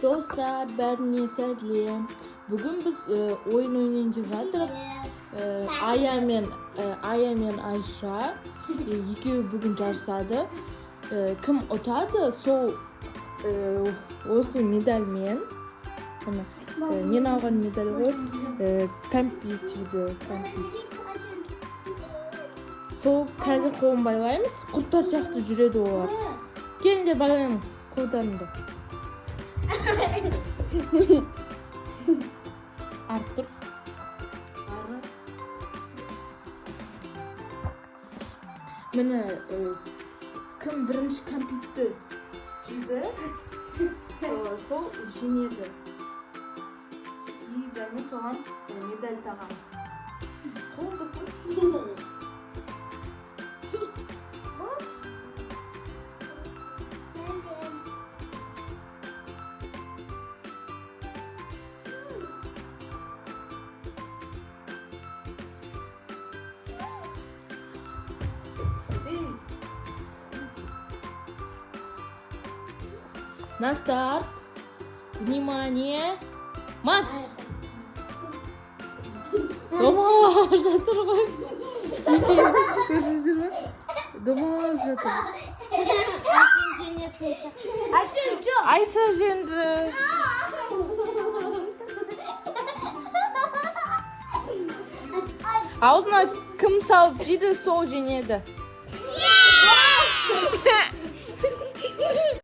Dostlar, bәріне сәлем. Бүгін біз ойын ойнап жатырық. Ая мен Айша екеуі бүгін жарысады. Кім ұтады, сол осы медальмен, мен алған медаль ғой, компьютерді. Сол қазір қолын байлаймыз, құрттар сияқты жүреді олар. Келіңдер байлаймын қолдарымды. Артыр. Мені кім бірінші компьютер жейді, сол жеңеді. И және соған медаль тағамыз. Қолды қой. На старт. Внимание. Марш! Домалап жатыр ғой. Көрдіңіздер ме? Домалап жатыр. Айша жеңді. Аузына кім салып жейді, сол жеңеді.